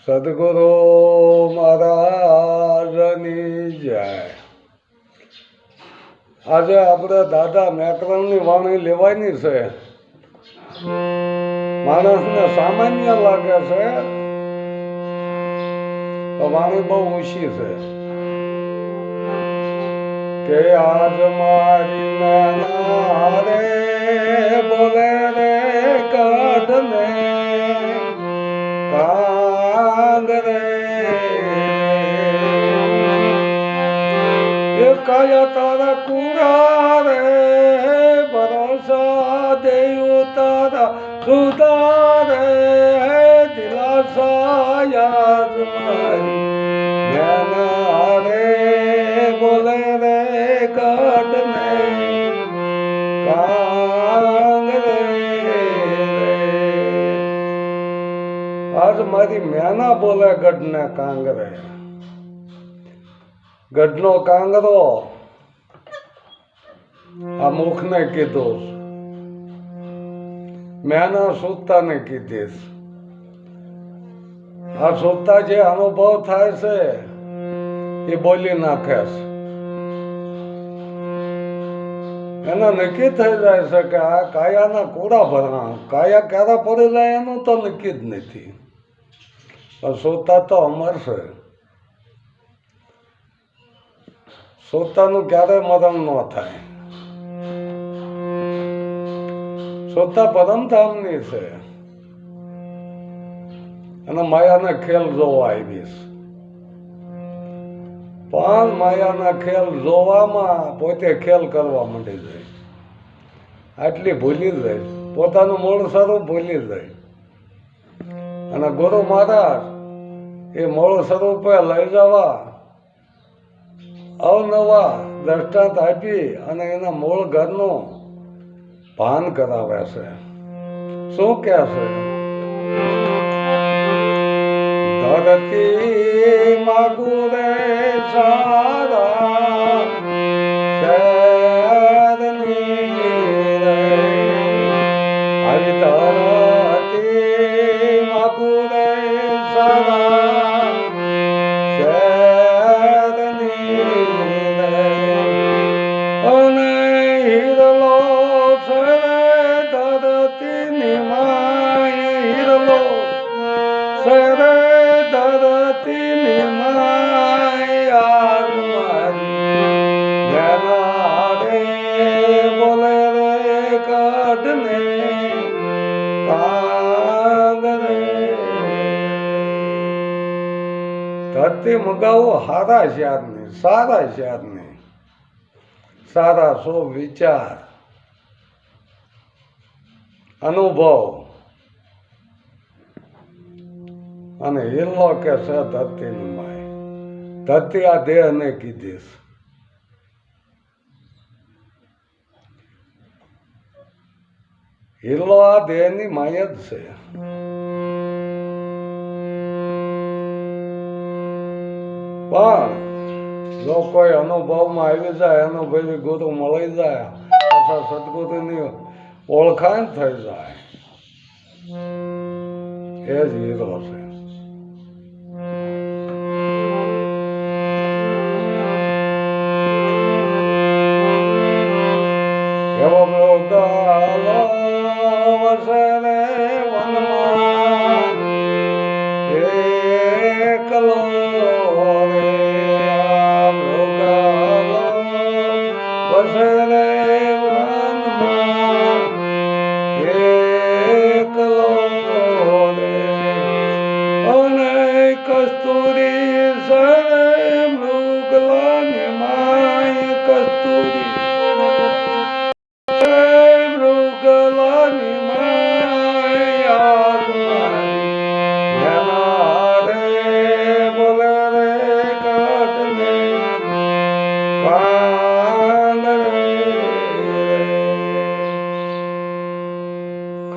સદગુરુ મહારાજની જય. આજે આપણે દાદા મેકરણની વાણી લેવાની છે. માણસને સામાન્ય લાગે છે, વાણી બહુ ઊંચી છે કે આજ મારી નાના રે બોલે રે કાઢને કાંગ રે એ કાયા તારા કુરા રે ભરોસા દેવું તારા સુધા રે દિલાસા યાદ મારી નાના રે બોલે રે કાઢને કાંગ રે. આજ મારી મેના બોલે ગઢને કાંગરે. ગઢનો કાંગરો આ મુખને કીધું, મેના સૂતાને કીધીશ. આ સૂતા જે અનુભવ થાય છે એ બોલી નાખે છે. એના નક્કી થઈ જાય છે કે આ કાયાના કુડા ભરવા, કાયા ક્યારે પડી જાય એનું તો નક્કી જ નથી. પણ સોતા તો અમર છે. સોતાનું ક્યારેય મરણ ન થાય. સોતા પરમધામની છે અને માયાના ખેલ જોવા આવીશ. પણ માયાના ખેલ જોવામાં પોતે ખેલ કરવા માંડી જાય. આટલી ભૂલી જાય, પોતાનું મૂળ સ્વરૂપ ભૂલી જાય. અને ગુરુ મહારાજ એ મૂળ સ્વરૂપે લઈ જવા અવનવા દ્રષ્ટાંત આપી અને એના મૂળ ઘરનું ભાન કરાવે છે. શું કહે છે? ધરતી માગુરે સારા શહેરની રે આવી ધરતી માગુરે સારા શહેરની રે અને હિરલો છે ધરતીની માય હિરલો છે ધરતીની માયા મારી ઘેરા રે બોલે રે કાઢને કાંગ રે. ધરતી મગાવો સારા શહેરની, સારા શહેરની, સારા સો વિચાર અનુભવ અને હિલ્લો કે છે ધરતીની માય. ધરતી આ દેહને કીધીશ. હિલ્લો આ દેહની માય જ છે. પણ જો કોઈ અનુભવમાં આવી જાય, અનુભવી ગુરુ મળી જાય, અથવા સદગુરુની ઓળખાણ થઈ જાય, એ જ હીરો છે. એવો મૃગાલો વસે રે વનમાં એકલો રે. આ મૃગાલો વસે રે વનમાં એકલો રે અને કસ્તુરી સરે મૃગલાની માય કસ્તુરી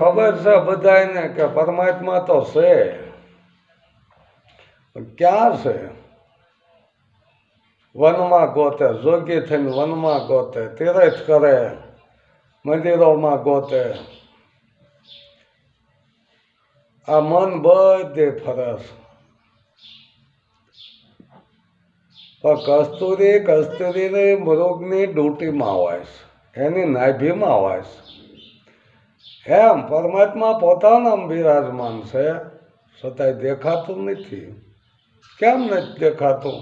ખબર છે બધાને કે પરમાત્મા તો છે, પણ ક્યાં છે? વનમાં ગોતે, જોગી થઈને વનમાં ગોતે, તીર્થ કરે, મંદિરોમાં ગોતે. આ મન બધે ફરે છે. પણ કસ્તુરીને મૃગની ડૂટીમાં હોય છે, એની નાભીમાં હોય છે. એમ પરમાત્મા પોતાના બિરાજમાન છે, છતાંય દેખાતું નથી. કેમ નથી દેખાતું?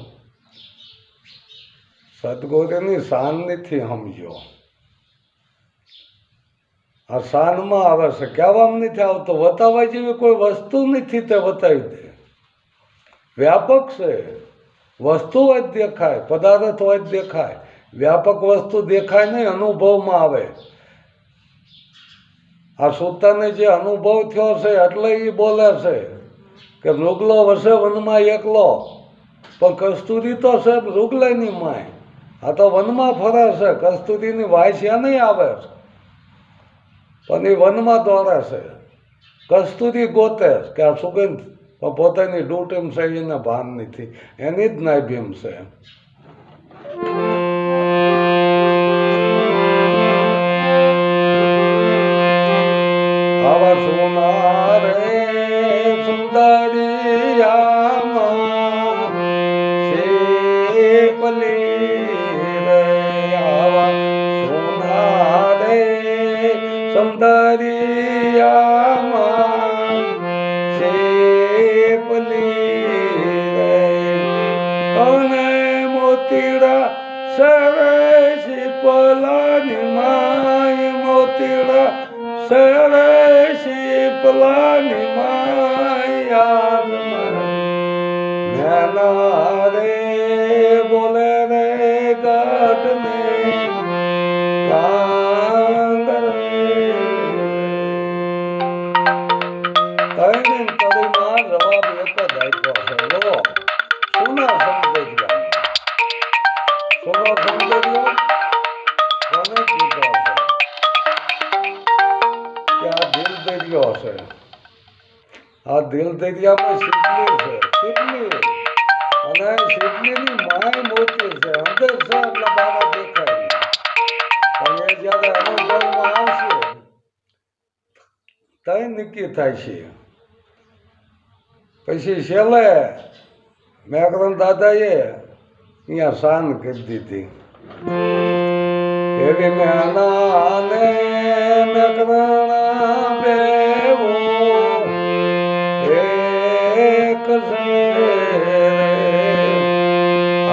સદગુરુની શાન નથી સમજ્યો. આ શાનમાં આવે છે, કહેવામાં નથી આવતો. બતાવવા જેવી કોઈ વસ્તુ નથી, તે બતાવી દે. વ્યાપક છે, વસ્તુ જ દેખાય, પદાર્થ જ દેખાય. વ્યાપક વસ્તુ દેખાય નહીં, અનુભવમાં આવે. આ સૂતાને જે અનુભવ થયો છે એટલે એ બોલે છે કે મૃગલો વસે વનમાં એકલો, પણ કસ્તુરી તો છે મૃગલાની માય. આ તો વનમાં ફરે છે, કસ્તુરીની વાયસ્યા નહીં આવે છે, પણ એ વનમાં દોડે છે. કસ્તુરી ગોતે કે આ સુગંધ, પણ પોતાની ડૂટીમ છે એને ભાન નથી, એની જ નાભીમ છે. આવા સોના રે સુંદરિયામાં શેપલી રે, આવા સોના રે સુંદરિયામાં શેપલી રે, અને મોતીડા સરે શીપલાની માય, મોતીડા સરે શીપલાની માયા રે બોલે રે ગાઢને કાંગરે. કઈ કડીમાં જવાબ એક જ આપ્યો છે. લો સુના સમજ્યા, સુનો સમજ્યો કોને કીધો છે કે આ દિલ દરિયો છે. આ દિલ દરિયામાં શીપલી છે, શીપલી, અને શીપલીની માય મોતી છે, અંદર છે એટલે બહાર દેખાય નહીં. પણ એ જયારે અનુભવમાં આવશે તઈ નક્કી થાય છે. પછી છેલ્લે મેકરણ દાદાએ અહીંયા શાન કરી દીધી. એવી મેનાને મેકરણ બેવો એક છે રે,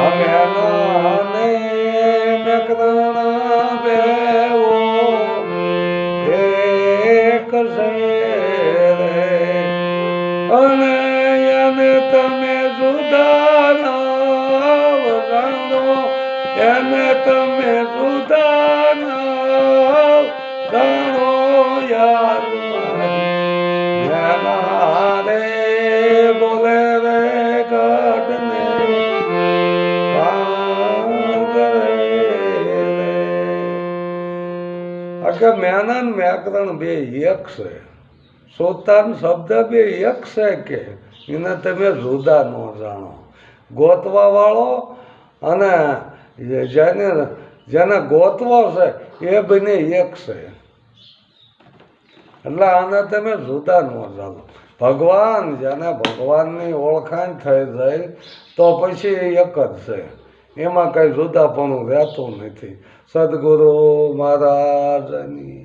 આ મેનાને મેકરણ બેવો એક છે રે, અને એને તમે જુદા ના જાણો, એને તમે જુદા ના જાણો યાર મારી રે બોલે રે ગાઢને કાંગરે રે. કે મેનન વ્યાકરણ બે એક છે, સોતાન શબ્દ બે એક છે કે એને તમે જુદા ન જાણો. ગોતવા વાળો અને જેને ગોતવો છે એ બંને એક છે, એટલે આને તમે જુદા ન જાણો. ભગવાન, જેને ભગવાનની ઓળખાણ થઈ જાય તો પછી એક જ છે, એમાં કઈ જુદાપણું રહેતું નથી. સદગુરુ મહારાજની